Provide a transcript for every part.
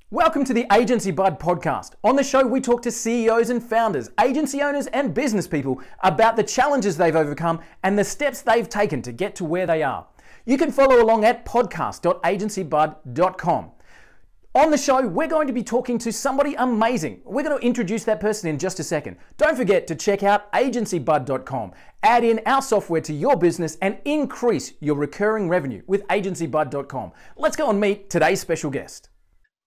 Welcome to the Agency Bud podcast. On the show, we talk to CEOs and founders, agency owners and business people about the challenges they've overcome and the steps they've taken to get to where they are. You can follow along at podcast.agencybud.com. On the show, we're going to be talking to somebody amazing. We're going to introduce that person in just a second. Don't forget to check out agencybud.com. Add in our software to your business and increase your recurring revenue with agencybud.com. Let's go and meet today's special guest.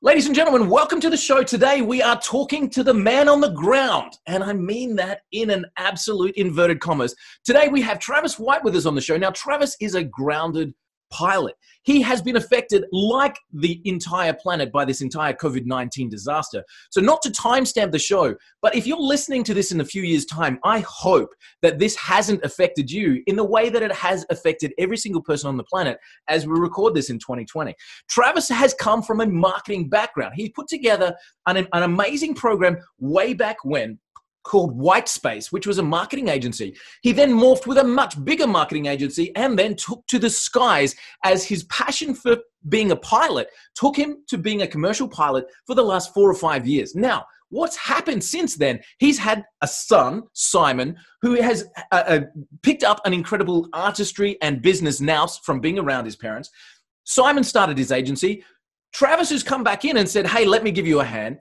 Ladies and gentlemen, welcome to the show. Today we are talking to the man on the ground, and I mean that in an absolute inverted commas. Today we have Travis Whyte with us on the show. Now, Travis is a grounded pilot. He has been affected like the entire planet by this entire COVID-19 disaster. So not to timestamp the show, but if you're listening to this in a few years' time, I hope that this hasn't affected you in the way that it has affected every single person on the planet as we record this in 2020. Travis has come from a marketing background. He put together an amazing program way back when called Whyte Space, which was a marketing agency. He then morphed with a much bigger marketing agency and then took to the skies as his passion for being a pilot took him to being a commercial pilot for the last 4 or 5 years. Now, what's happened since then? He's had a son, Simon, who has picked up an incredible artistry and business nous from being around his parents. Simon started his agency. Travis has come back in and said, hey, let me give you a hand.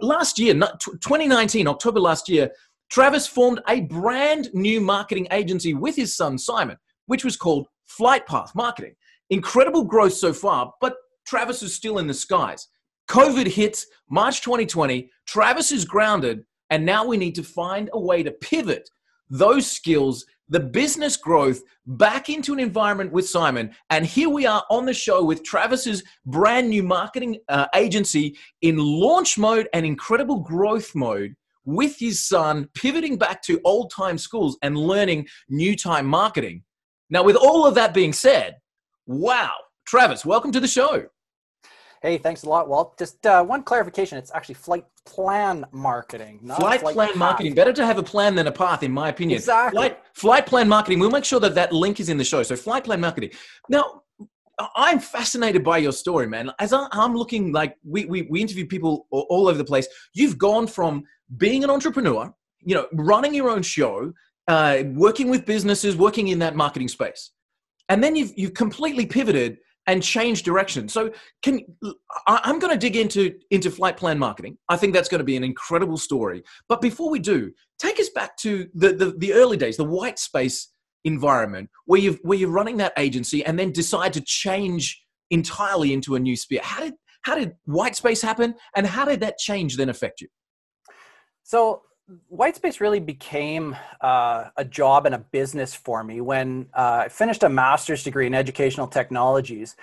Last year, 2019, October last year, Travis formed a brand new marketing agency with his son, Simon, which was called Flight Path Marketing. Incredible growth so far, but Travis is still in the skies. COVID hits March 2020, Travis is grounded, and now we need to find a way to pivot those skills, the business growth, back into an environment with Simon. And here we are on the show with Travis's brand new marketing agency in launch mode and incredible growth mode with his son, pivoting back to old time schools and learning new time marketing. Now, with all of that being said, wow, Travis, welcome to the show. Hey, thanks a lot, Walt. Just one clarification. It's actually flight plan marketing. Not flight plan path. Marketing. Better to have a plan than a path, in my opinion. Exactly. Flight plan marketing. We'll make sure that that link is in the show. So flight plan marketing. Now, I'm fascinated by your story, man. As I'm looking, like we interview people all over the place. You've gone from being an entrepreneur, running your own show, working with businesses, working in that marketing space. And then you've completely pivoted and change direction. So I'm going to dig into flight plan marketing. I think that's going to be an incredible story. But before we do, take us back to the early days, the Whyte Space environment, where you're running that agency and then decide to change entirely into a new sphere. How did Whyte Space happen, and how did that change then affect you? So Whyte Space really became a job and a business for me when I finished a master's degree in educational technologies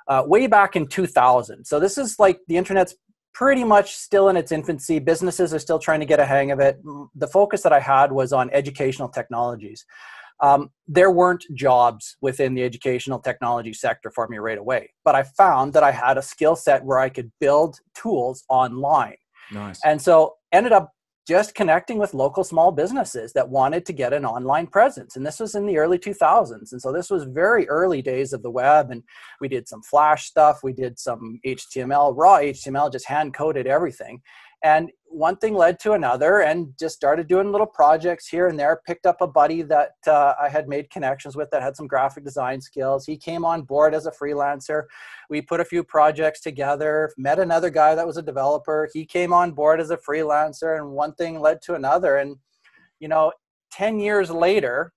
way back in 2000. So this is like the internet's pretty much still in its infancy. Businesses are still trying to get a hang of it. The focus that I had was on educational technologies. There weren't jobs within the educational technology sector for me right away, but I found that I had a skill set where I could build tools online. Nice. And so ended up just connecting with local small businesses that wanted to get an online presence. And this was in the early 2000s. And so this was very early days of the web. And we did some Flash stuff. We did some HTML, raw HTML, just hand coded everything. And one thing led to another, and just started doing little projects here and there. Picked up a buddy that I had made connections with that had some graphic design skills. He came on board as a freelancer. We put a few projects together, met another guy that was a developer. He came on board as a freelancer, and one thing led to another. And, 10 years later,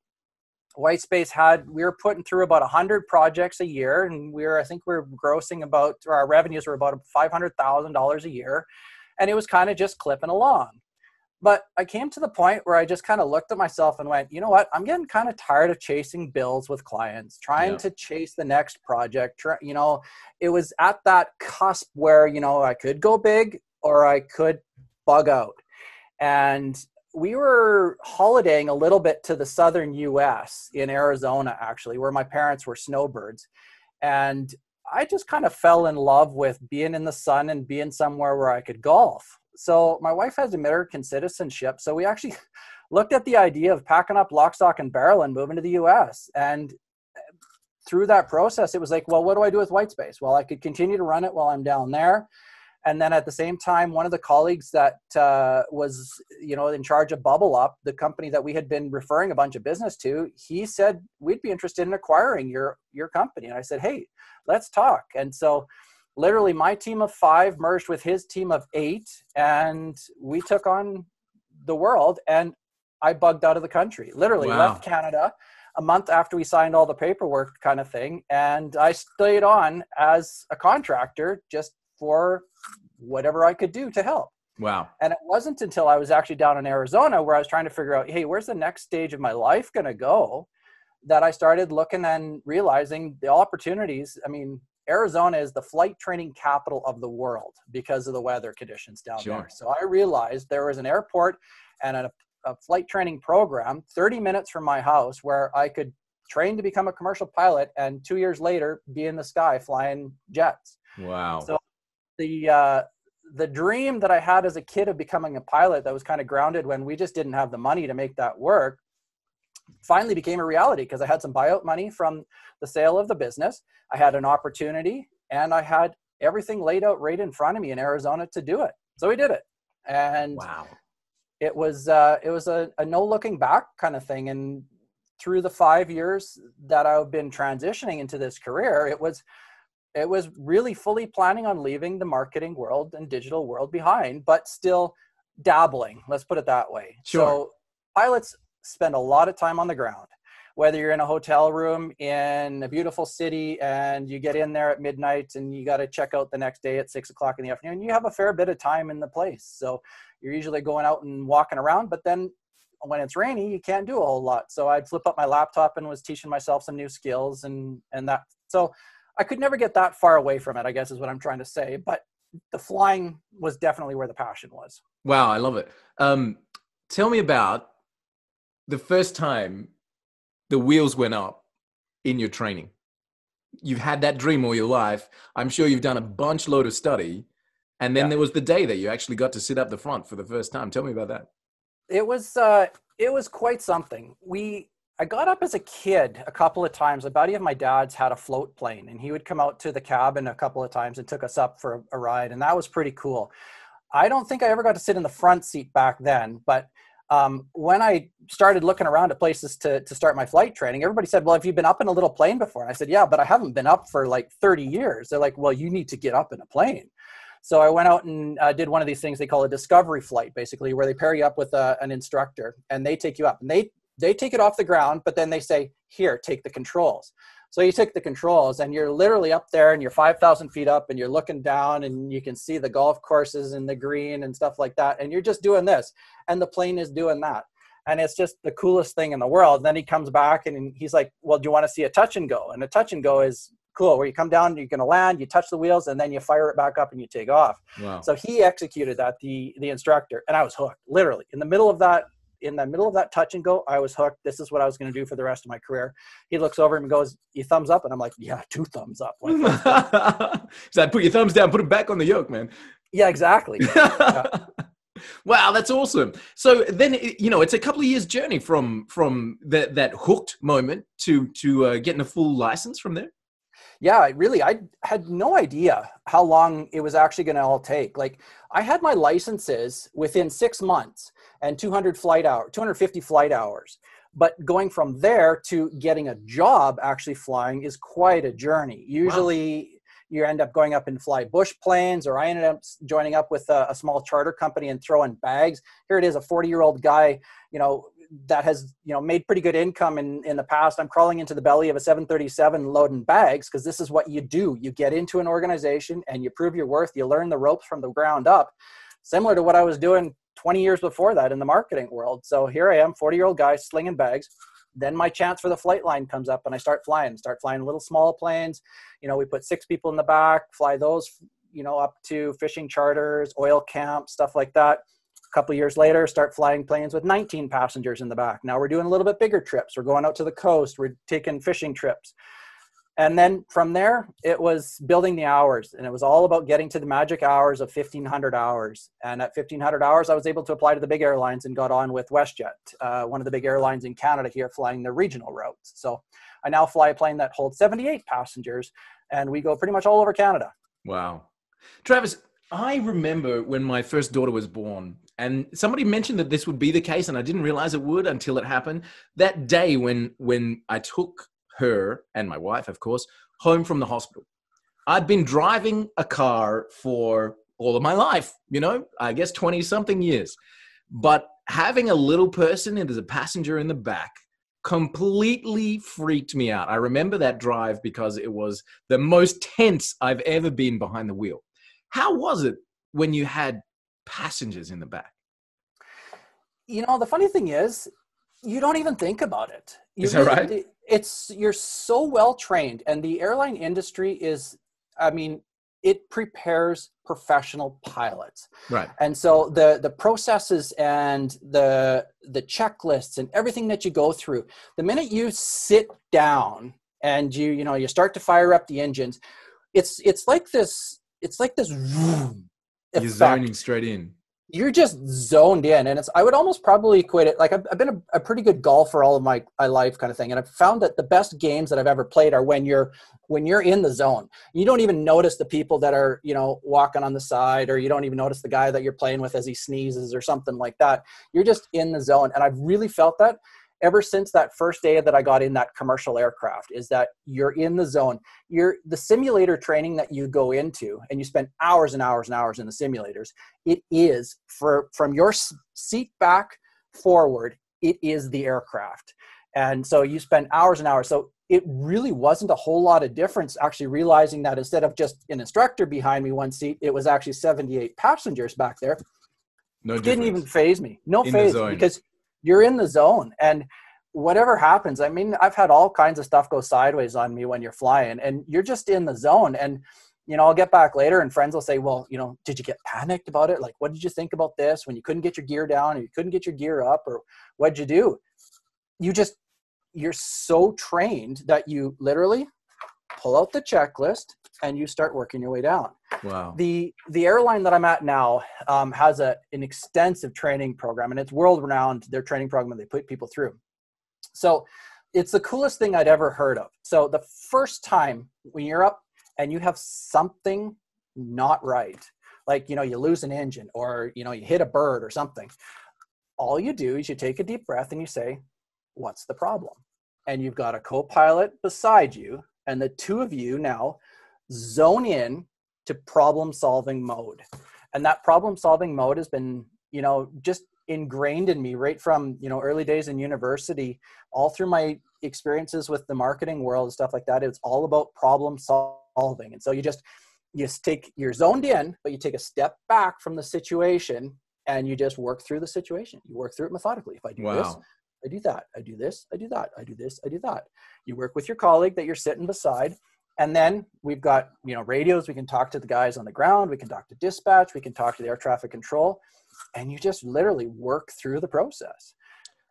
Whyte Space we were putting through about 100 projects a year. And I think we're grossing our revenues were about $500,000 a year. And it was kind of just clipping along. But I came to the point where I just kind of looked at myself and went, you know what? I'm getting kind of tired of chasing bills with clients, trying to chase the next project. It was at that cusp where, I could go big or I could bug out. And we were holidaying a little bit to the southern US in Arizona, actually, where my parents were snowbirds. And I just kind of fell in love with being in the sun and being somewhere where I could golf. So my wife has American citizenship. So we actually looked at the idea of packing up lock, stock, and barrel and moving to the US. And through that process, it was like, well, what do I do with Whyte Space? Well, I could continue to run it while I'm down there. And then at the same time, one of the colleagues that was, in charge of Bubble Up, the company that we had been referring a bunch of business to, he said, we'd be interested in acquiring your company. And I said, hey, let's talk. And so literally my team of 5 merged with his team of 8, and we took on the world. And I bugged out of the country, literally left Canada a month after we signed all the paperwork kind of thing. And I stayed on as a contractor just for whatever I could do to help. Wow. And it wasn't until I was actually down in Arizona where I was trying to figure out, hey, where's the next stage of my life going to go, that I started looking and realizing the opportunities. I mean, Arizona is the flight training capital of the world because of the weather conditions down there. So I realized there was an airport and a flight training program 30 minutes from my house where I could train to become a commercial pilot and 2 years later be in the sky flying jets. Wow. So the dream that I had as a kid of becoming a pilot that was kind of grounded when we just didn't have the money to make that work finally became a reality, because I had some buyout money from the sale of the business. I had an opportunity and I had everything laid out right in front of me in Arizona to do it. So we did it. And wow. It was a no looking back kind of thing. And through the 5 years that I've been transitioning into this career, it was really fully planning on leaving the marketing world and digital world behind, but still dabbling. Let's put it that way. Sure. So pilots spend a lot of time on the ground, whether you're in a hotel room in a beautiful city and you get in there at midnight and you got to check out the next day at 6 o'clock in the afternoon, you have a fair bit of time in the place. So you're usually going out and walking around, but then when it's rainy, you can't do a whole lot. So I'd flip up my laptop and was teaching myself some new skills and that. So I could never get that far away from it, I guess is what I'm trying to say. But the flying was definitely where the passion was. Wow, I love it. Tell me about the first time the wheels went up in your training. You've had that dream all your life. I'm sure you've done a bunch load of study. And then there was the day that you actually got to sit up the front for the first time. Tell me about that. It was quite something. I got up as a kid a couple of times. A buddy of my dad's had a float plane, and he would come out to the cabin a couple of times and took us up for a ride. And that was pretty cool. I don't think I ever got to sit in the front seat back then, but when I started looking around at places to start my flight training, everybody said, well, have you been up in a little plane before? And I said, yeah, but I haven't been up for like 30 years. They're like, well, you need to get up in a plane. So I went out and did one of these things they call a discovery flight, basically, where they pair you up with an instructor and they take you up and they take it off the ground, but then they say, here, take the controls. So you take the controls and you're literally up there and you're 5,000 feet up and you're looking down and you can see the golf courses and the green and stuff like that. And you're just doing this and the plane is doing that. And it's just the coolest thing in the world. And then he comes back and he's like, well, do you want to see a touch and go? And a touch and go is cool, where you come down, you're going to land, you touch the wheels, and then you fire it back up and you take off. Wow. So he executed that, the instructor, and I was hooked, literally. In the middle of that touch and go, I was hooked. This is what I was going to do for the rest of my career. He looks over and goes, you thumbs up? And I'm like, yeah, 2 thumbs up. So put your thumbs down, put them back on the yoke, man. Yeah, exactly. Yeah. Wow, that's awesome. So then, it's a couple of years journey from that hooked moment to getting a full license from there. Yeah, I had no idea how long it was actually going to all take. Like, I had my licenses within 6 months and 250 flight hours. But going from there to getting a job actually flying is quite a journey. Usually you end up going up and fly bush planes, or I ended up joining up with a small charter company and throwing bags. Here it is, a 40-year-old guy, that has, made pretty good income in the past. I'm crawling into the belly of a 737 loading bags, because this is what you do. You get into an organization and you prove your worth. You learn the ropes from the ground up, similar to what I was doing 20 years before that in the marketing world. So here I am, 40-year-old guy slinging bags. Then my chance for the flight line comes up and I start flying little small planes. We put 6 people in the back, fly those, up to fishing charters, oil camps, stuff like that. A couple of years later, start flying planes with 19 passengers in the back. Now we're doing a little bit bigger trips. We're going out to the coast. We're taking fishing trips. And then from there, it was building the hours. And it was all about getting to the magic hours of 1,500 hours. And at 1,500 hours, I was able to apply to the big airlines and got on with WestJet, one of the big airlines in Canada here, flying their regional routes. So I now fly a plane that holds 78 passengers, and we go pretty much all over Canada. Wow. Travis, I remember when my first daughter was born, and somebody mentioned that this would be the case, and I didn't realize it would until it happened. That day when I took her and my wife, of course, home from the hospital. I'd been driving a car for all of my life, I guess 20 something years. But having a little person as a passenger in the back completely freaked me out. I remember that drive because it was the most tense I've ever been behind the wheel. How was it when you had passengers in the back? The funny thing is, you don't even think about it. Is that right? You're so well trained, and the airline industry is, it prepares professional pilots. Right. And so the processes and the checklists and everything that you go through, the minute you sit down and you start to fire up the engines, it's like this vroom You're effect. zoning straight in. You're just zoned in, and I would almost probably equate it, like I've been a pretty good golfer all of my life kind of thing, and I've found that the best games that I've ever played are when you're in the zone. You don't even notice the people that are walking on the side, or you don't even notice the guy that you're playing with as he sneezes or something like that. You're just in the zone, and I've really felt that ever since that first day that I got in that commercial aircraft, is that you're in the zone. The simulator training that you go into, and you spend hours and hours and hours in the simulators, it is from your seat back forward, it is the aircraft. And so you spend hours and hours. So it really wasn't a whole lot of difference actually realizing that instead of just an instructor behind me one seat, it was actually 78 passengers back there. No difference. Didn't even faze me. No faze, because you're in the zone, and whatever happens, I've had all kinds of stuff go sideways on me when you're flying, and you're just in the zone. And, I'll get back later and friends will say, well, did you get panicked about it? Like, what did you think about this when you couldn't get your gear down, or you couldn't get your gear up, or what'd you do? You're so trained that you literally pull out the checklist and you start working your way down. Wow. The airline that I'm at now has an extensive training program, and it's world renowned, their training program that they put people through. So it's the coolest thing I'd ever heard of. So the first time when you're up and you have something not right, like, you lose an engine, or, you hit a bird or something, all you do is you take a deep breath and you say, what's the problem? And you've got a co-pilot beside you, and the two of you now zone in to problem-solving mode. And that problem-solving mode has been, just ingrained in me right from, early days in university, all through my experiences with the marketing world and stuff like that. It's all about problem-solving. And so you're zoned in, but you take a step back from the situation, and you just work through the situation. You work through it methodically. If I do this, I do that. I do this, I do that. I do this, I do that. You work with your colleague that you're sitting beside. And then we've got, radios. We can talk to the guys on the ground. We can talk to dispatch. We can talk to the air traffic control. And you just literally work through the process.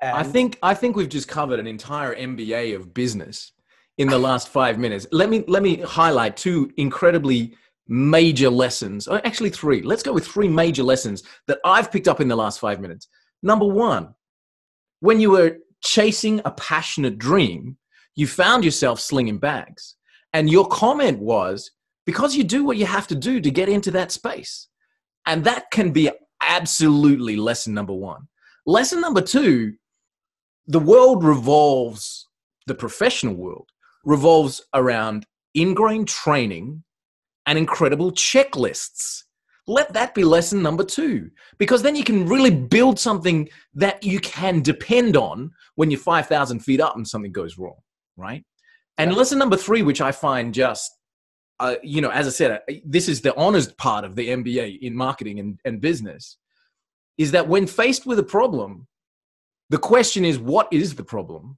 And I think we've just covered an entire MBA of business in the last 5 minutes. Let me highlight two incredibly major lessons. Or actually three. Let's go with three major lessons that I've picked up in the last 5 minutes. Number one, when you were chasing a passionate dream, you found yourself slinging bags. And your comment was, because you do what you have to do to get into that space. And that can be absolutely lesson number one. Lesson number two, the professional world revolves around ingrained training and incredible checklists. Let that be lesson number two, because then you can really build something that you can depend on when you're 5,000 feet up and something goes wrong, right? And lesson number three, which I find just, as I said, this is the honors part of the MBA in marketing and business, is that when faced with a problem, the question is, what is the problem?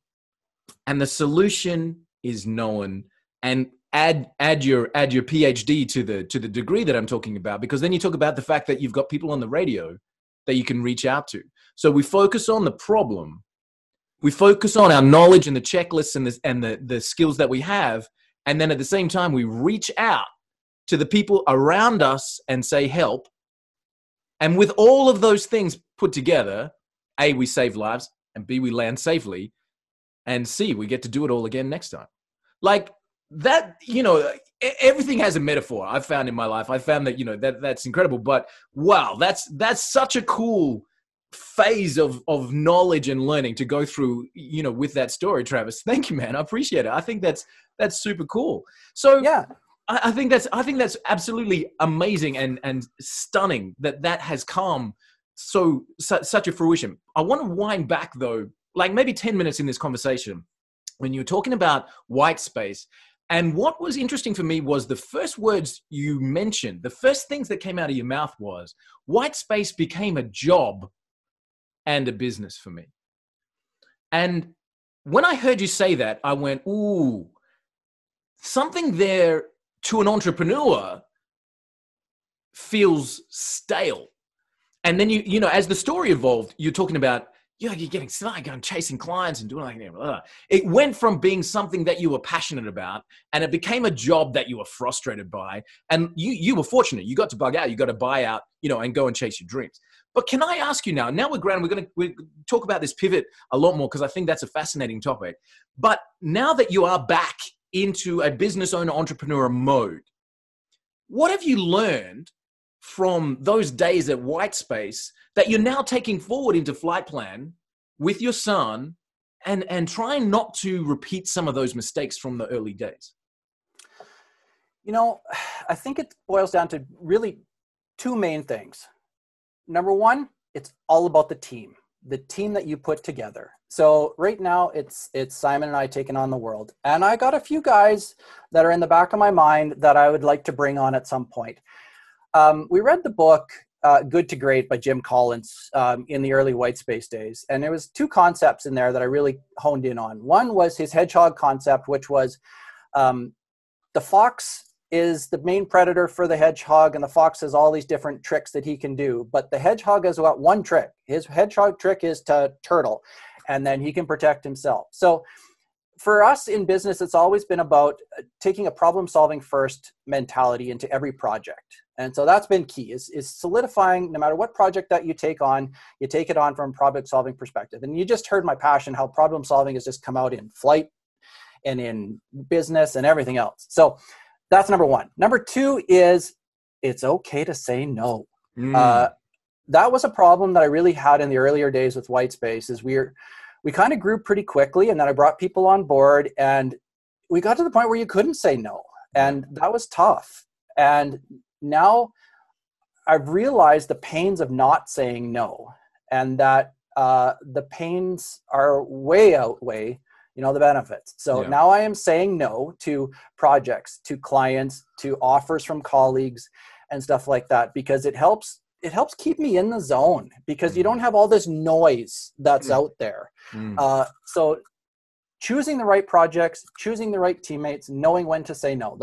And the solution is known. And add your PhD to the degree that I'm talking about, because then you talk about the fact that you've got people on the radio that you can reach out to. So we focus on the problem. We focus on our knowledge and the checklists and the skills that we have. And then at the same time, we reach out to the people around us and say, help. And with all of those things put together, A, we save lives, and B, we land safely, and C, we get to do it all again next time. Like that, everything has a metaphor. I've found in my life. I found that, you know, that's incredible. But wow, that's such a cool phase of knowledge and learning to go through, you know, with that story, Travis. Thank you, man. I appreciate it. I think that's super cool. So Yeah. I think that's absolutely amazing and stunning that has come such a fruition. I want to wind back though, like maybe 10 minutes in this conversation when you were talking about Whyte Space. And what was interesting for me was the first words you mentioned, the first things that came out of your mouth was Whyte Space became a job and a business for me. And when I heard you say that, I went, ooh, something there to an entrepreneur feels stale. And then you know, as the story evolved, you're talking about, you're getting started going chasing clients and doing like that. It went from being something that you were passionate about, and it became a job that you were frustrated by. And you were fortunate. You got to bug out. You got to buy out, you know, and go and chase your dreams. But can I ask you now? Now we're going to talk about this pivot a lot more because I think that's a fascinating topic. But now that you are back into a business owner entrepreneur mode, what have you learned from those days at Whyte Space that you're now taking forward into Flight Plan with your son and trying not to repeat some of those mistakes from the early days? You know, I think it boils down to really two main things. Number one, it's all about the team that you put together. So right now it's Simon and I taking on the world. And I got a few guys that are in the back of my mind that I would like to bring on at some point. We read the book, Good to Great by Jim Collins in the early Whyte Space days. And there was two concepts in there that I really honed in on. One was his hedgehog concept, which was the fox is the main predator for the hedgehog, and the fox has all these different tricks that he can do. But the hedgehog has got one trick. His hedgehog trick is to turtle, and then he can protect himself. So for us in business, it's always been about taking a problem-solving first mentality into every project. And so that's been key, is solidifying, no matter what project that you take it on from a problem-solving perspective. And you just heard my passion, how problem-solving has just come out in flight and in business and everything else. So that's number one. Number two is it's okay to say no. That was a problem that I really had in the earlier days with Whyte Space, is we kind of grew pretty quickly, and then I brought people on board, and we got to the point where you couldn't say no. And that was tough. And now I've realized the pains of not saying no, and that the pains are way outweigh, you know, the benefits. So now I am saying no to projects, to clients, to offers from colleagues and stuff like that, because it helps keep me in the zone, because you don't have all this noise that's out there. So choosing the right projects, choosing the right teammates, knowing when to say no,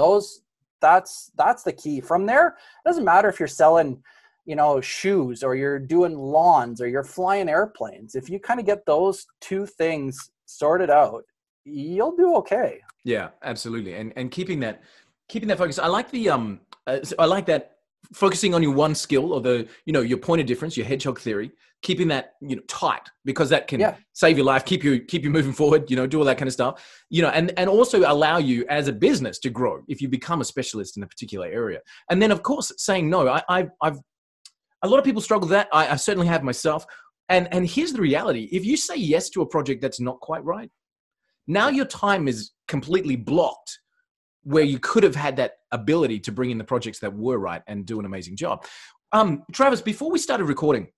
that's the key. From there, it doesn't matter if you're selling, you know, shoes, or you're doing lawns, or you're flying airplanes. If you kind of get those two things sorted out, you'll do okay. Yeah, absolutely. And keeping that focus. I like I like that focusing on your one skill, or the, you know, your point of difference, your hedgehog theory, keeping that, you know, tight, because that can save your life, keep you moving forward, you know, do all that kind of stuff, you know, and also allow you as a business to grow if you become a specialist in a particular area. And then of course saying no, I've a lot of people struggle with that. I certainly have myself. And here's the reality: if you say yes to a project that's not quite right, now your time is completely blocked, where you could have had that ability to bring in the projects that were right and do an amazing job. Travis, before we started recording,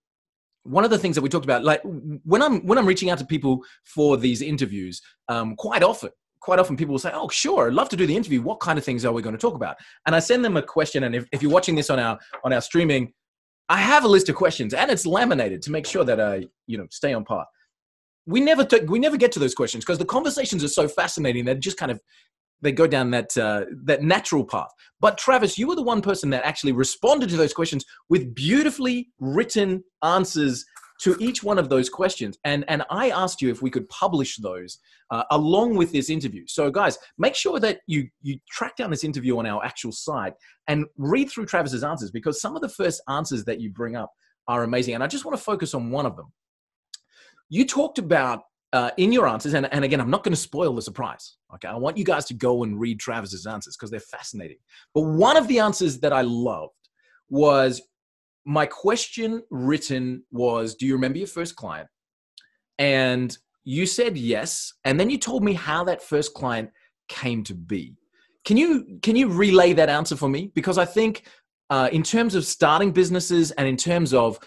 one of the things that we talked about, like when I'm reaching out to people for these interviews, quite often people will say, "Oh, sure, I'd love to do the interview. What kind of things are we going to talk about?" And I send them a question. And if you're watching this on our streaming, I have a list of questions, and it's laminated to make sure that I, you know, stay on par. We never get to those questions because the conversations are so fascinating that just kind of they go down that natural path. But Travis, you were the one person that actually responded to those questions with beautifully written answers to each one of those questions. And I asked you if we could publish those along with this interview. So guys, make sure that you track down this interview on our actual site and read through Travis's answers, because some of the first answers that you bring up are amazing. And I just want to focus on one of them. You talked about in your answers, and again, I'm not going to spoil the surprise. Okay, I want you guys to go and read Travis's answers because they're fascinating. But one of the answers that I loved was, my question written was, do you remember your first client? And you said yes, and then you told me how that first client came to be. Can you relay that answer for me? Because I think in terms of starting businesses and in terms of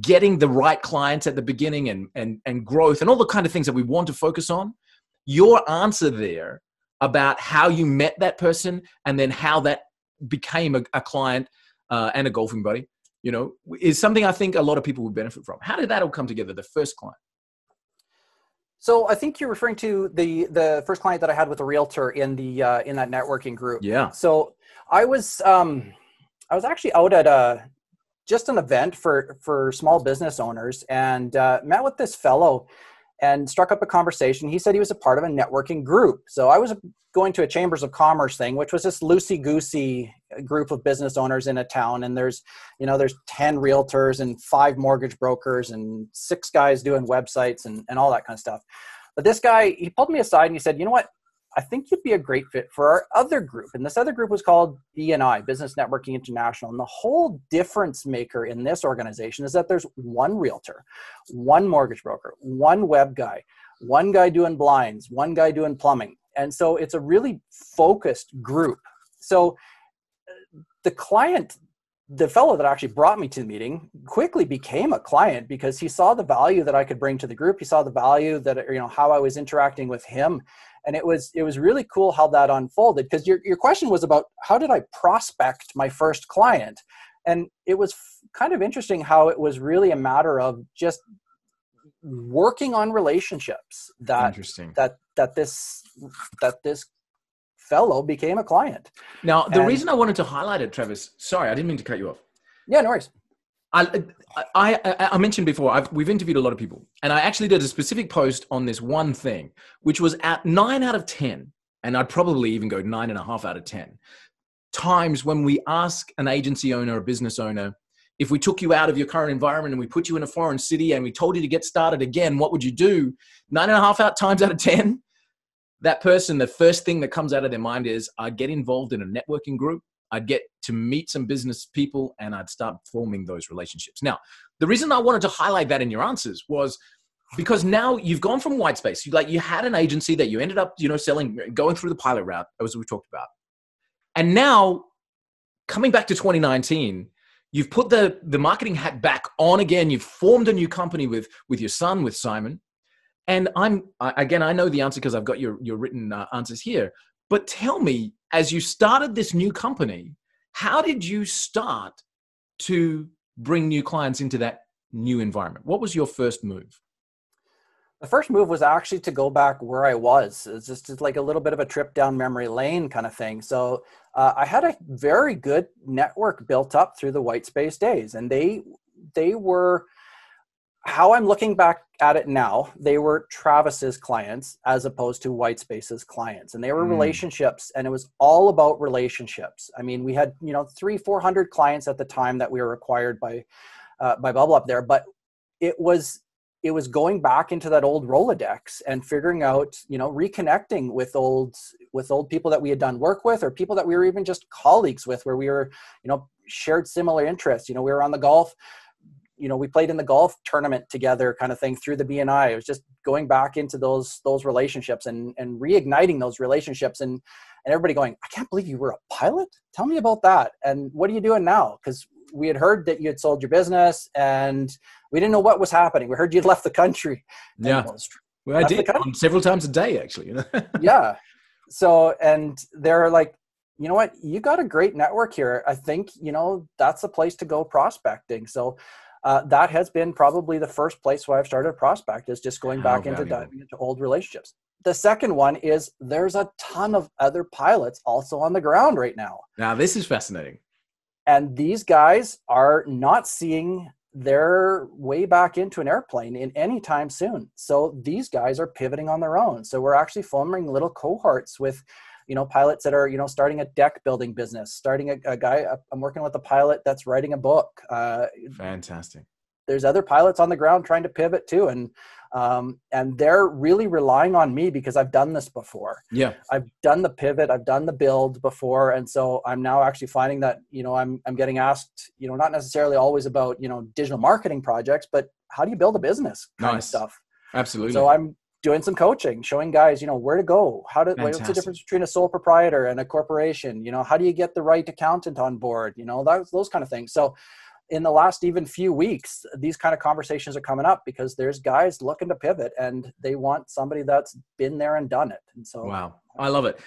getting the right clients at the beginning and growth and all the kind of things that we want to focus on, your answer there about how you met that person and then how that became a client and a golfing buddy, is something I think a lot of people would benefit from. How did that all come together, the first client? So I think you're referring to the first client that I had with a realtor in that networking group. Yeah. So I was actually out at just an event for small business owners, and met with this fellow and struck up a conversation. He said he was a part of a networking group. So I was going to a Chambers of Commerce thing, which was this loosey-goosey group of business owners in a town. And there's 10 realtors and 5 mortgage brokers and 6 guys doing websites and all that kind of stuff. But this guy, he pulled me aside and he said, you know what? I think you'd be a great fit for our other group. And this other group was called BNI, Business Networking International. And the whole difference maker in this organization is that there's one realtor, one mortgage broker, one web guy, one guy doing blinds, one guy doing plumbing. And so it's a really focused group. So the client, the fellow that actually brought me to the meeting, quickly became a client because he saw the value that I could bring to the group. He saw the value that, how I was interacting with him. And it was really cool how that unfolded, because your question was about how did I prospect my first client? And it was kind of interesting how it was really a matter of just working on relationships that this fellow became a client. Now, the reason I wanted to highlight it, Travis, sorry, I didn't mean to cut you off. Yeah, no worries. I mentioned before, we've interviewed a lot of people, and I actually did a specific post on this one thing, which was at 9 out of 10, and I'd probably even go 9.5 out of 10 times when we ask an agency owner, a business owner, if we took you out of your current environment and we put you in a foreign city and we told you to get started again, what would you do? 9.5 times out of 10, that person, the first thing that comes out of their mind is, I'd get involved in a networking group. I'd get to meet some business people and I'd start forming those relationships. Now, the reason I wanted to highlight that in your answers was because now you've gone from Whyte Space. You had an agency that you ended up, selling, going through the pilot route, as we talked about. And now coming back to 2019, you've put the marketing hat back on again. You've formed a new company with your son, with Simon. And I know the answer because I've got your written answers here. But tell me, as you started this new company, how did you start to bring new clients into that new environment? What was your first move? The first move was actually to go back where I was. It's just like a little bit of a trip down memory lane kind of thing. So I had a very good network built up through the Whyte Space days. And they were, how I'm looking back at it now, they were Travis's clients as opposed to Whyte Space's clients. And they were relationships, and it was all about relationships. I mean, we had, 300-400 clients at the time that we were acquired by Bubble Up there, but it was going back into that old Rolodex and figuring out, reconnecting with old people that we had done work with, or people that we were even just colleagues with, where we were, shared similar interests. We were on the golf, we played in the golf tournament together kind of thing through the BNI. It was just going back into those relationships and reigniting those relationships, and everybody going, I can't believe you were a pilot. Tell me about that. And what are you doing now? Because we had heard that you had sold your business and we didn't know what was happening. We heard you'd left the country. Yeah. Well, I did several times a day, actually. Yeah. So, and they're like, you know what, you got a great network here. I think, that's the place to go prospecting. So that has been probably the first place where I've started prospect, is just going back into diving into old relationships. The second one is there's a ton of other pilots also on the ground right now. Now, this is fascinating. And these guys are not seeing their way back into an airplane in any time soon. So these guys are pivoting on their own. So we're actually forming little cohorts with, pilots that are, starting a deck building business, starting a guy. I'm working with a pilot that's writing a book. Fantastic. There's other pilots on the ground trying to pivot too. And And they're really relying on me because I've done this before. Yeah. I've done the pivot, I've done the build before. And so I'm now actually finding that, I'm getting asked, not necessarily always about, digital marketing projects, but how do you build a business kind of stuff. Absolutely. So I'm doing some coaching, showing guys, where to go, what's the difference between a sole proprietor and a corporation? How do you get the right accountant on board? Those kind of things. So in the last even few weeks, these kind of conversations are coming up because there's guys looking to pivot and they want somebody that's been there and done it. And so, wow, I love it.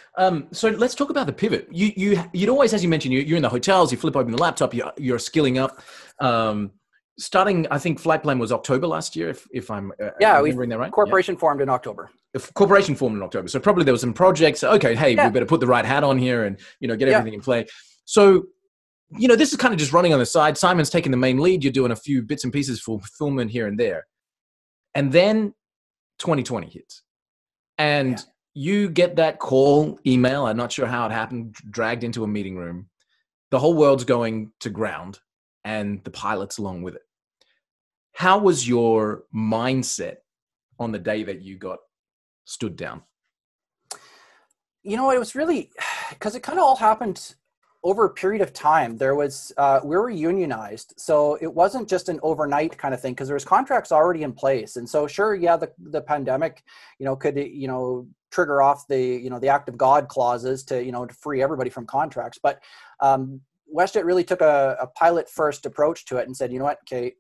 So let's talk about the pivot. You'd always, as you mentioned, you're in the hotels, you flip open the laptop, you're skilling up. Starting, I think flight plan was October last year, if I'm remembering that right. Corporation formed in October. Corporation formed in October. So probably there was some projects. Okay, hey, we better put the right hat on here and, get everything in play. So, this is kind of just running on the side. Simon's taking the main lead. You're doing a few bits and pieces for fulfillment here and there. And then 2020 hits. And you get that call, email, I'm not sure how it happened, dragged into a meeting room. The whole world's going to ground and the pilots along with it. How was your mindset on the day that you got stood down? It was really, because it kind of all happened over a period of time. There was, we were unionized. So it wasn't just an overnight kind of thing because there was contracts already in place. And so sure, the pandemic, could, trigger off the act of God clauses to free everybody from contracts. But WestJet really took a pilot first approach to it and said, okay,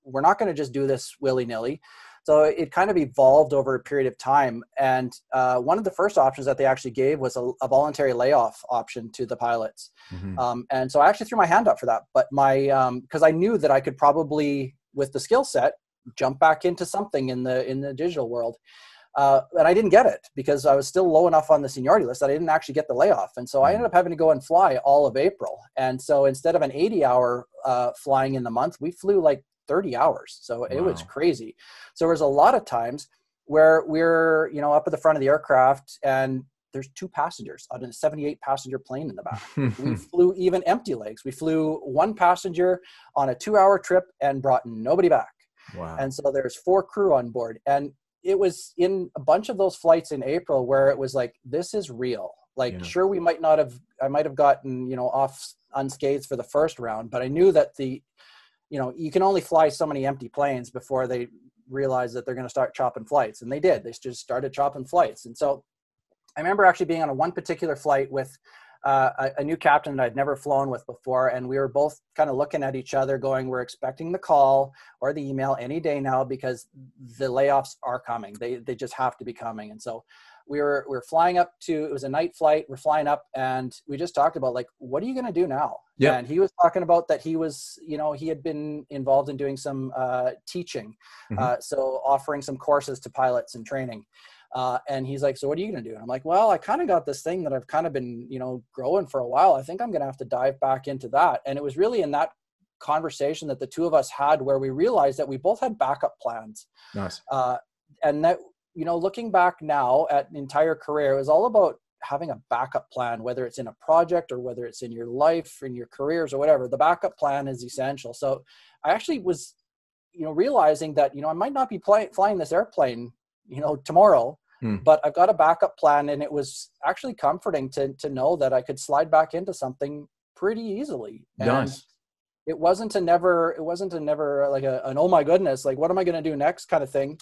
we're not going to just do this willy-nilly. So it kind of evolved over a period of time. And one of the first options that they actually gave was a voluntary layoff option to the pilots. Mm-hmm. And so I actually threw my hand up for that. But because I knew that I could probably, with the skill set, jump back into something in the digital world. And I didn't get it because I was still low enough on the seniority list that I didn't actually get the layoff. And so I ended up having to go and fly all of April. And so instead of an 80-hour flying in the month, we flew like 30 hours. So it was crazy. So there was a lot of times where we're, up at the front of the aircraft and there's 2 passengers on a 78 passenger plane in the back. We flew even empty legs. We flew 1 passenger on a 2-hour trip and brought nobody back. Wow. And so there's 4 crew on board. And it was in a bunch of those flights in April where it was like, this is real. Like, sure, I might have gotten, off unscathed for the first round, but I knew that you can only fly so many empty planes before they realize that they're going to start chopping flights. And they did. They just started chopping flights. And so I remember actually being on one particular flight with a new captain that I'd never flown with before. And we were both kind of looking at each other going, we're expecting the call or the email any day now because the layoffs are coming. They just have to be coming. And so we were flying up it was a night flight. We're flying up and we just talked about like, what are you going to do now? Yeah. And he was talking about that he was, he had been involved in doing some teaching. So offering some courses to pilots and training. And he's like, so what are you going to do? And I'm like, well, I kind of got this thing that I've kind of been, growing for a while. I think I'm going to have to dive back into that. And it was really in that conversation that the two of us had where we realized that we both had backup plans. Nice. And that, looking back now at an entire career, it was all about having a backup plan, whether it's in a project or whether it's in your life, in your careers or whatever. The backup plan is essential. So I actually was, realizing that, I might not be flying this airplane, tomorrow, but I've got a backup plan. And it was actually comforting to know that I could slide back into something pretty easily. And nice. It wasn't a never like an, oh my goodness, like, what am I going to do next kind of thing?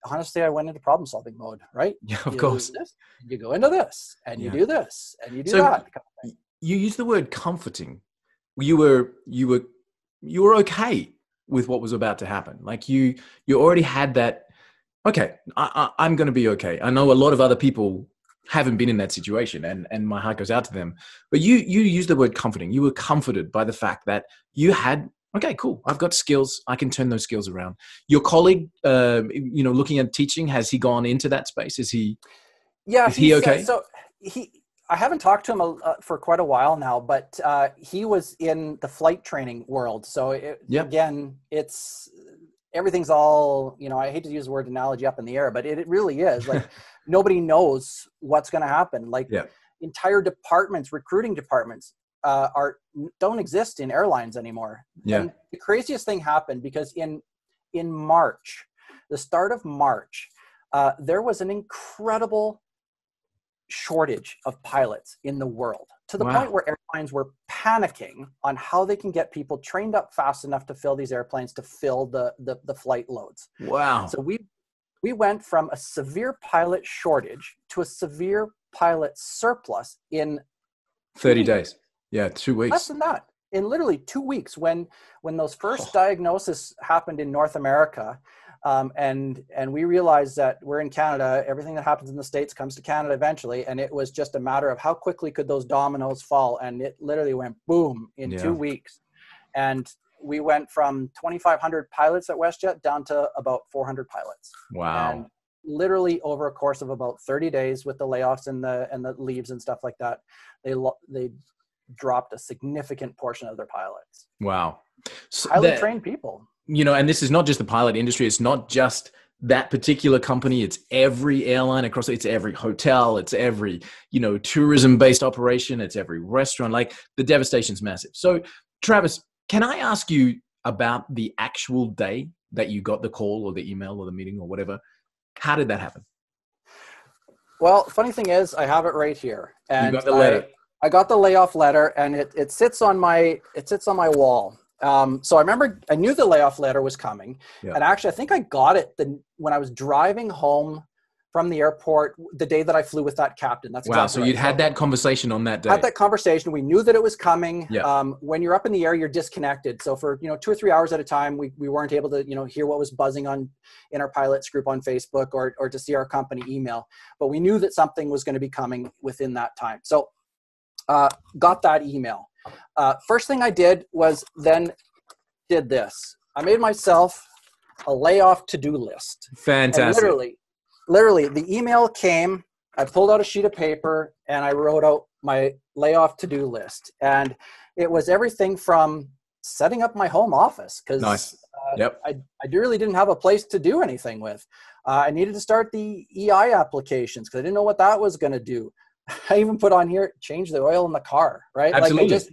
Honestly, I went into problem solving mode, right? Yeah, of course. You go into this and you do this and you do that. You use the word comforting. You were okay with what was about to happen. Like you already had that. Okay, I'm going to be okay. I know a lot of other people haven't been in that situation and my heart goes out to them. But you use the word comforting. You were comforted by the fact that you had, okay, cool. I've got skills. I can turn those skills around. Your colleague, looking at teaching, has he gone into that space? Is he okay? I haven't talked to him for quite a while now, but he was in the flight training world. So again, it's everything's all, I hate to use the word analogy up in the air, but it really is like nobody knows what's going to happen. Like entire departments, recruiting departments don't exist in airlines anymore. Yeah. And the craziest thing happened because in March, the start of March, there was an incredible shortage of pilots in the world, to the point where airlines were panicking on how they can get people trained up fast enough to fill these airplanes, to fill the flight loads. Wow. So we went from a severe pilot shortage to a severe pilot surplus in 30 days. Yeah, 2 weeks. Less than that. In literally 2 weeks, when those first diagnoses happened in North America, and we realized that we're in Canada, everything that happens in the States comes to Canada eventually, and it was just a matter of how quickly could those dominoes fall, and it literally went boom in 2 weeks. And we went from 2,500 pilots at WestJet down to about 400 pilots. Wow. And literally over a course of about 30 days, with the layoffs and the leaves and stuff like that, they dropped a significant portion of their pilots. Wow. So highly trained people. And this is not just the pilot industry. It's not just that particular company. It's every airline across, it's every hotel, it's every, tourism-based operation, it's every restaurant. Like, the devastation's massive. So, Travis, can I ask you about the actual day that you got the call or the email or the meeting or whatever? How did that happen? Well, funny thing is, I have it right here. And you got the letter. I got the layoff letter, and it sits on my wall. So I knew the layoff letter was coming. Yeah. And actually, I think I got it when I was driving home from the airport the day that I flew with that captain. That's wow. So you'd had that conversation on that day. Had that conversation. We knew that it was coming. Yeah. When you're up in the air, you're disconnected. So for 2 or 3 hours at a time, we weren't able to hear what was buzzing in our pilots group on Facebook or to see our company email. But we knew that something was going to be coming within that time. So got that email. First thing I did was did this. I made myself a layoff to-do list. Fantastic. And literally, the email came, I pulled out a sheet of paper, and I wrote out my layoff to-do list. And it was everything from setting up my home office, because nice. Yep. I really didn't have a place to do anything with. I needed to start the EI applications, because I didn't know what that was going to do. I even put on here, change the oil in the car, right? Absolutely. Like, I just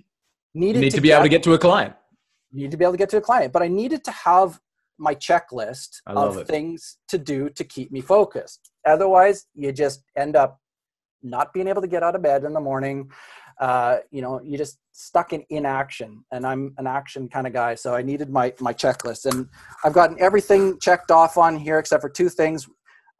needed you need to be able to get to a client. You need to be able to get to a client. But I needed to have my checklist of things to do to keep me focused. Otherwise, you just end up not being able to get out of bed in the morning. You just stuck in inaction. And I'm an action kind of guy. So I needed my checklist. And I've gotten everything checked off on here except for 2 things.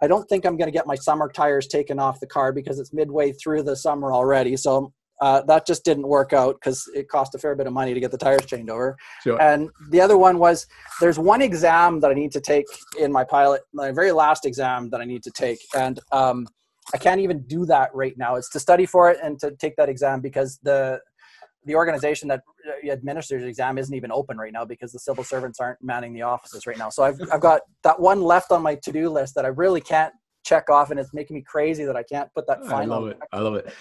I don't think I'm going to get my summer tires taken off the car, because it's midway through the summer already. So that just didn't work out, because it cost a fair bit of money to get the tires changed over. Sure. And the other one was, there's one exam that I need to take in my pilot, my very last exam that I need to take. And I can't even do that right now. It's to study for it and to take that exam, because the organization that administers the exam isn't even open right now, because the civil servants aren't manning the offices right now. So I've got that one left on my to-do list that I really can't check off, and it's making me crazy that I can't put that final. I love it.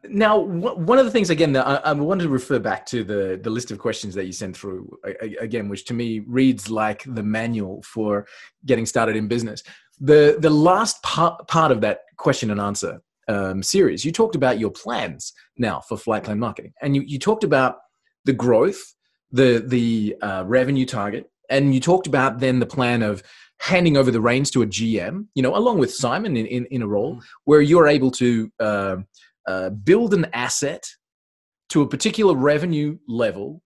Now, one of the things, again, that I wanted to refer back to the list of questions that you sent through, again, which to me reads like the manual for getting started in business. The last part of that question and answer series, you talked about your plans now for flight plan marketing, and you talked about the growth, the revenue target, and you talked about then the plan of handing over the reins to a GM, along with Simon in a role where you're able to build an asset to a particular revenue level,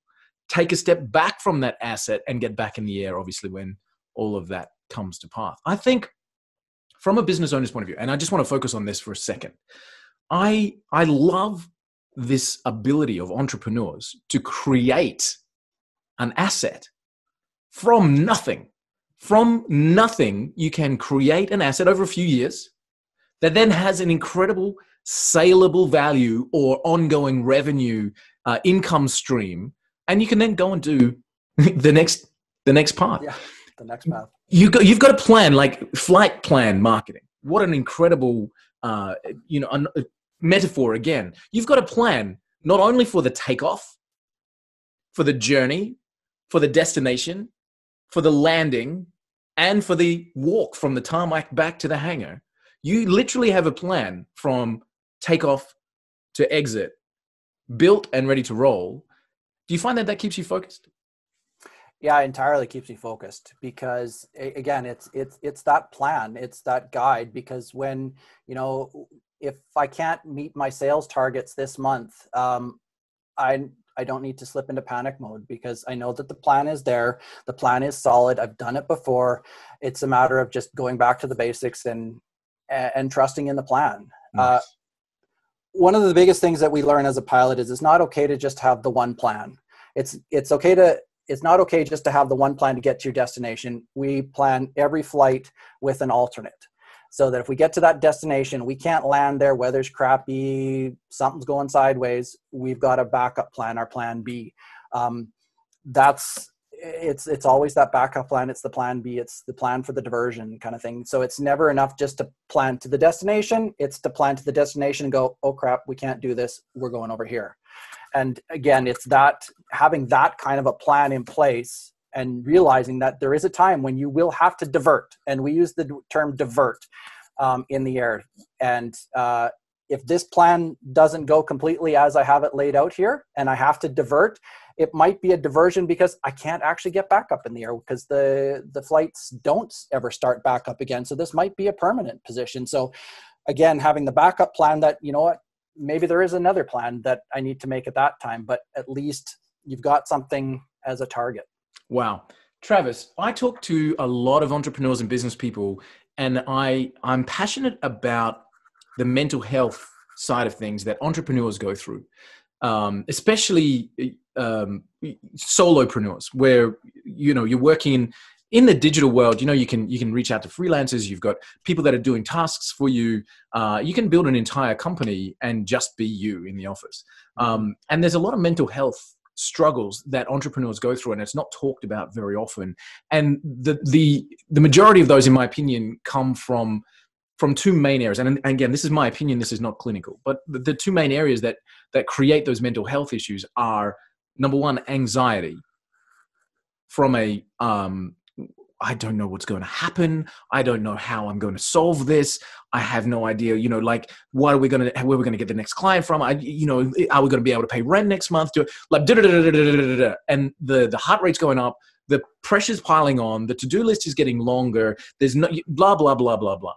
take a step back from that asset, and get back in the air, obviously, when all of that comes to pass. I think from a business owner's point of view, and I just want to focus on this for a second, I love this ability of entrepreneurs to create an asset from nothing. From nothing, you can create an asset over a few years that then has an incredible saleable value or ongoing revenue income stream, and you can then go and do the next part. Yeah, the next path. You've got a plan, like flight plan marketing. What an incredible metaphor again. You've got a plan not only for the takeoff, for the journey, for the destination, for the landing, and for the walk from the tarmac back to the hangar. You literally have a plan from takeoff to exit, built and ready to roll. Do you find that keeps you focused? Yeah, entirely keeps me focused because again, it's that plan, it's that guide. Because when, you know, if I can't meet my sales targets this month, I I don't need to slip into panic mode, because I know that the plan is there. The plan is solid. I've done it before. It's a matter of just going back to the basics and trusting in the plan. Nice. One of the biggest things that we learn as a pilot is it's not okay to just have the one plan. It's not okay just to have the one plan to get to your destination. We plan every flight with an alternate, so that if we get to that destination, we can't land there, weather's crappy, something's going sideways, we've got a backup plan, our plan B. It's always that backup plan. It's the plan B. It's the plan for the diversion kind of thing. So it's never enough just to plan to the destination. It's to plan to the destination and go, oh crap, we can't do this, we're going over here. And again, it's that having that kind of a plan in place and realizing that there is a time when you will have to divert. And we use the term divert in the air. And if this plan doesn't go completely as I have it laid out here, and I have to divert, it might be a diversion because I can't actually get back up in the air, because the flights don't ever start back up again. So this might be a permanent position. So again, having the backup plan that, you know what, maybe there is another plan that I need to make at that time, but at least you've got something as a target. Wow. Travis, I talk to a lot of entrepreneurs and business people, and I'm passionate about the mental health side of things that entrepreneurs go through, especially solopreneurs, where, you know, you're working in the digital world. You know, you can reach out to freelancers. You've got people that are doing tasks for you. You can build an entire company and just be you in the office. And there's a lot of mental health struggles that entrepreneurs go through, and it's not talked about very often. And the majority of those, in my opinion, come from two main areas. And again, this is my opinion, this is not clinical, but the two main areas that create those mental health issues are, number one, anxiety from a I don't know what's going to happen. I don't know how I'm going to solve this. I have no idea, you know, like, where we're going to get the next client from. Are we going to be able to pay rent next month? And the heart rate's going up. The pressure's piling on. The to-do list is getting longer. There's no blah, blah, blah, blah, blah.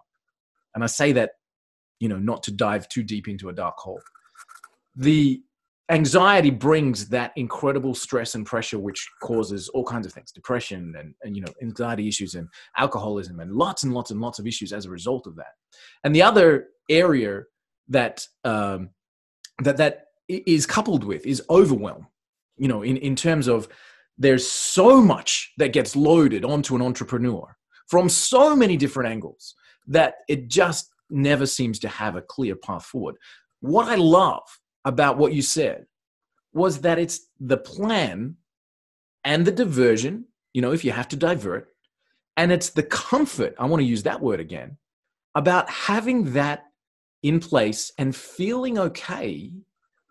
And I say that, you know, not to dive too deep into a dark hole. The anxiety brings that incredible stress and pressure, which causes all kinds of things, depression and you know, anxiety issues and alcoholism and lots and lots and lots of issues as a result of that. And the other area that that is coupled with is overwhelm, you know, in terms of there's so much that gets loaded onto an entrepreneur from so many different angles that it just never seems to have a clear path forward. What I love about what you said was that it's the plan and the diversion, you know, if you have to divert, and it's the comfort, I want to use that word again, about having that in place and feeling okay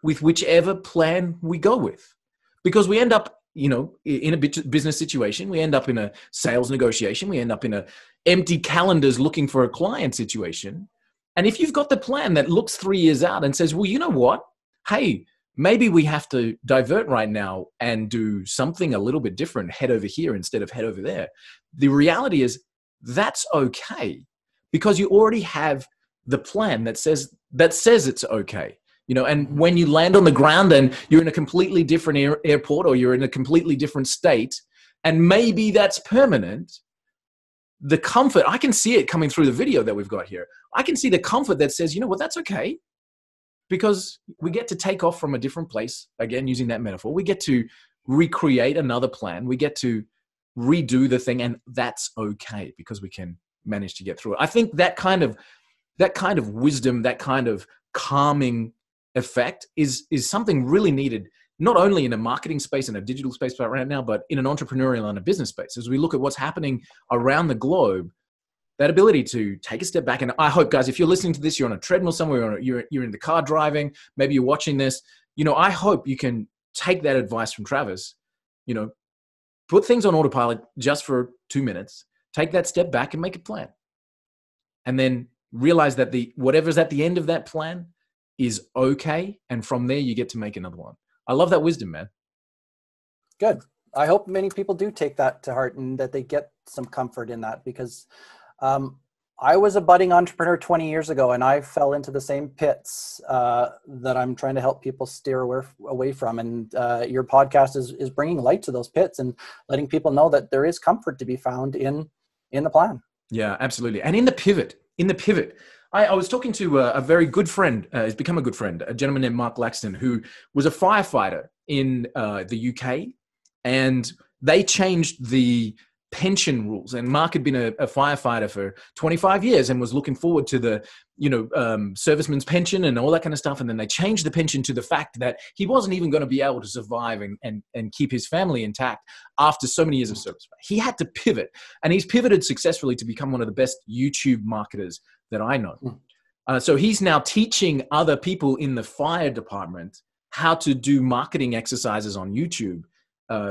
with whichever plan we go with. Because we end up, you know, in a business situation, we end up in a sales negotiation, we end up in a empty calendars looking for a client situation. And if you've got the plan that looks 3 years out and says, well, you know what? Hey, maybe we have to divert right now and do something a little bit different, head over here instead of head over there. The reality is that's okay, because you already have the plan that says it's okay. You know, and when you land on the ground and you're in a completely different airport, or you're in a completely different state, and maybe that's permanent, the comfort, I can see it coming through the video that we've got here. I can see the comfort that says, you know what, that's okay, because we get to take off from a different place. Again, using that metaphor, we get to recreate another plan. We get to redo the thing, and that's okay because we can manage to get through it. I think that kind of wisdom, that kind of calming effect is something really needed, not only in a marketing space and a digital space right now, but in an entrepreneurial and a business space. As we look at what's happening around the globe, that ability to take a step back. And I hope, guys, if you're listening to this, you're on a treadmill somewhere, or you're in the car driving, maybe you're watching this, you know, I hope you can take that advice from Travis, you know, put things on autopilot just for 2 minutes, take that step back and make a plan. And then realize that whatever's at the end of that plan is okay. And from there, you get to make another one. I love that wisdom, man. Good. I hope many people do take that to heart and that they get some comfort in that, because I was a budding entrepreneur 20 years ago, and I fell into the same pits that I'm trying to help people steer away from. And your podcast is bringing light to those pits and letting people know that there is comfort to be found in the plan. Yeah, absolutely. And in the pivot, I was talking to a very good friend, he's become a good friend, a gentleman named Mark Laxton, who was a firefighter in the UK, and they changed the pension rules. And Mark had been a firefighter for 25 years and was looking forward to the, serviceman's pension and all that kind of stuff. And then they changed the pension to the fact that he wasn't even going to be able to survive and keep his family intact after so many years of service. He had to pivot, and he's pivoted successfully to become one of the best YouTube marketers that I know. So he's now teaching other people in the fire department how to do marketing exercises on YouTube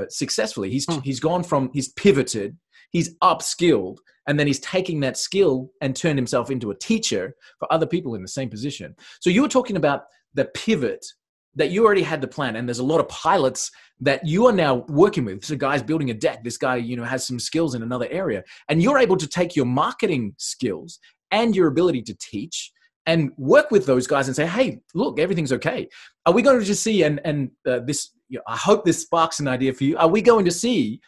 successfully. He's pivoted, he's upskilled, and then he's taking that skill and turned himself into a teacher for other people in the same position. So you were talking about the pivot that you already had the plan, and there's a lot of pilots that you are now working with. So a guy's building a deck. This guy, has some skills in another area, and you're able to take your marketing skills and your ability to teach and work with those guys and say, hey, look, everything's okay. Are we going to just see, this, I hope this sparks an idea for you. Are we going to see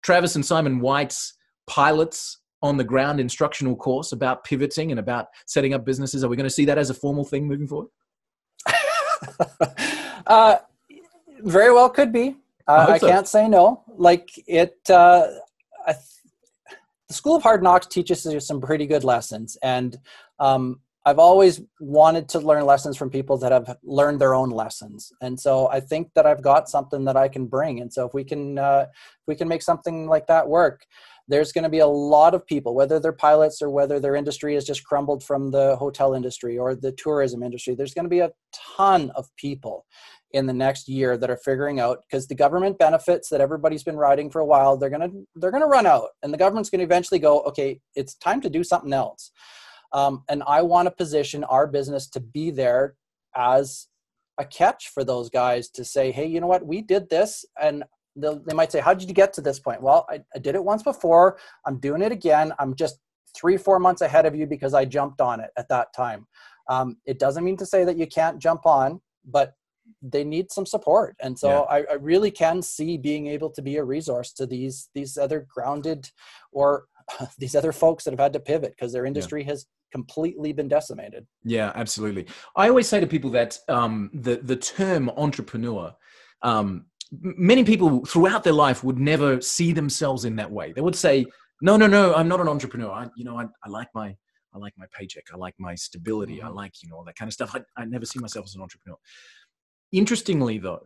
Travis and Simon Whyte's pilots on the ground instructional course about pivoting and about setting up businesses? Are we going to see that as a formal thing moving forward? Very well could be. I can't say no. The School of Hard Knocks teaches us some pretty good lessons. And I've always wanted to learn lessons from people that have learned their own lessons. And so I think that I've got something that I can bring. And so if we can make something like that work, there's going to be a lot of people, whether they're pilots or whether their industry has just crumbled from the hotel industry or the tourism industry. There's going to be a ton of people in the next year that are figuring out, because the government benefits that everybody's been riding for a while, they're going to run out, and the government's going to eventually go, okay, it's time to do something else. And I want to position our business to be there as a catch for those guys to say, hey, you know what, we did this. And they might say, how did you get to this point? Well, I did it once before. I'm doing it again. I'm just 3-4 months ahead of you because I jumped on it at that time. It doesn't mean to say that you can't jump on, but they need some support. And so I really can see being able to be a resource to these other grounded or these other folks that have had to pivot because their industry has completely been decimated. Yeah, absolutely. I always say to people that the term entrepreneur, many people throughout their life would never see themselves in that way. They would say, no, I'm not an entrepreneur. I like my paycheck. I like my stability. I like, all that kind of stuff. I never see myself as an entrepreneur. Interestingly though,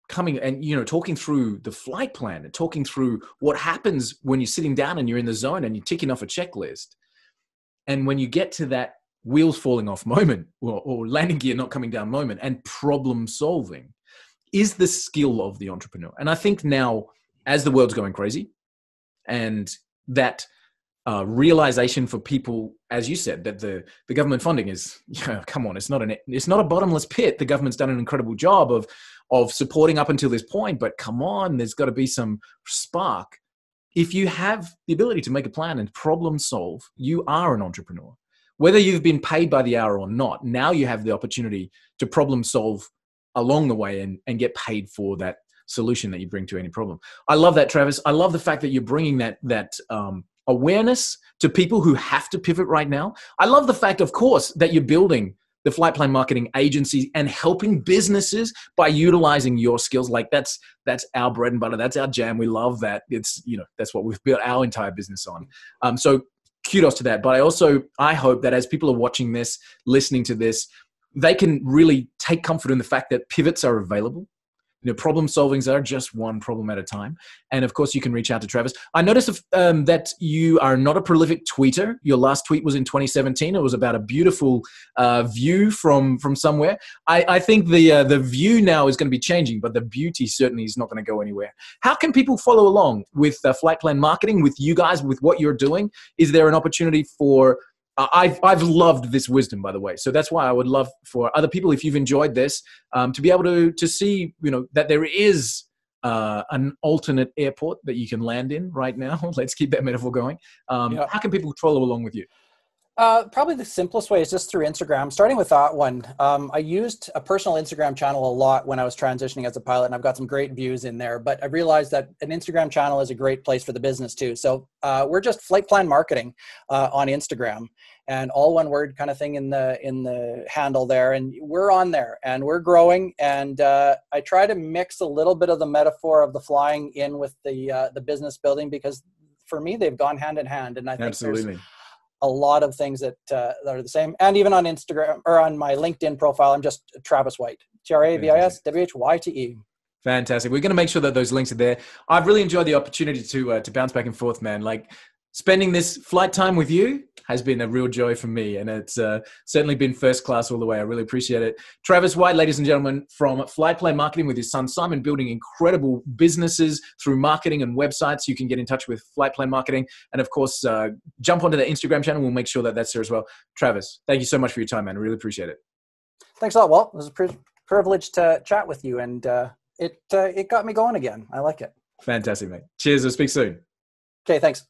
coming and, talking through the flight plan and talking through what happens when you're sitting down and you're in the zone and you're ticking off a checklist. And when you get to that wheels falling off moment or landing gear not coming down moment and problem solving is the skill of the entrepreneur. And I think now, as the world's going crazy and that realization for people, as you said, that the government funding is, come on, it's not a bottomless pit. The government's done an incredible job of supporting up until this point, but come on, there's got to be some spark. If you have the ability to make a plan and problem solve, you are an entrepreneur. Whether you've been paid by the hour or not, now you have the opportunity to problem solve along the way and get paid for that solution that you bring to any problem. I love that, Travis. I love the fact that you're bringing that awareness to people who have to pivot right now. I love the fact, of course, that you're building the flight plan marketing agency and helping businesses by utilizing your skills. Like that's our bread and butter. That's our jam. We love that. It's, that's what we've built our entire business on. So kudos to that. But I hope that as people are watching this, listening to this, they can really take comfort in the fact that pivots are available. Problem solvings are just one problem at a time. And of course, you can reach out to Travis. I noticed that you are not a prolific tweeter. Your last tweet was in 2017. It was about a beautiful view from somewhere. I think the view now is going to be changing, but the beauty certainly is not going to go anywhere. How can people follow along with flight plan marketing, with you guys, with what you're doing? Is there an opportunity for I've loved this wisdom, by the way. So that's why I would love for other people, if you've enjoyed this, to be able to see, that there is an alternate airport that you can land in right now. Let's keep that metaphor going. Yeah. How can people follow along with you? Probably the simplest way is just through Instagram. Starting with that one, I used a personal Instagram channel a lot when I was transitioning as a pilot, and I've got some great views in there. But I realized that an Instagram channel is a great place for the business too. So we're just Flight Plan Marketing on Instagram, and all one word kind of thing in the handle there. And we're on there, and we're growing. And I try to mix a little bit of the metaphor of the flying in with the business building, because for me they've gone hand in hand. And I think Absolutely. there's a lot of things that are the same. And even on Instagram or on my LinkedIn profile, I'm just Travis Whyte, TravisWhyte. Fantastic. We're going to make sure that those links are there. I've really enjoyed the opportunity to bounce back and forth, man. Like, spending this flight time with you has been a real joy for me, and it's certainly been first class all the way. I really appreciate it. Travis Whyte, ladies and gentlemen, from Flight Plan Marketing with his son Simon, building incredible businesses through marketing and websites. You can get in touch with Flight Plan Marketing, and of course, jump onto the Instagram channel. We'll make sure that that's there as well. Travis, thank you so much for your time, man. I really appreciate it. Thanks a lot, Walt. It was a privilege to chat with you, and it got me going again. I like it. Fantastic, mate. Cheers. We'll speak soon. Okay, thanks.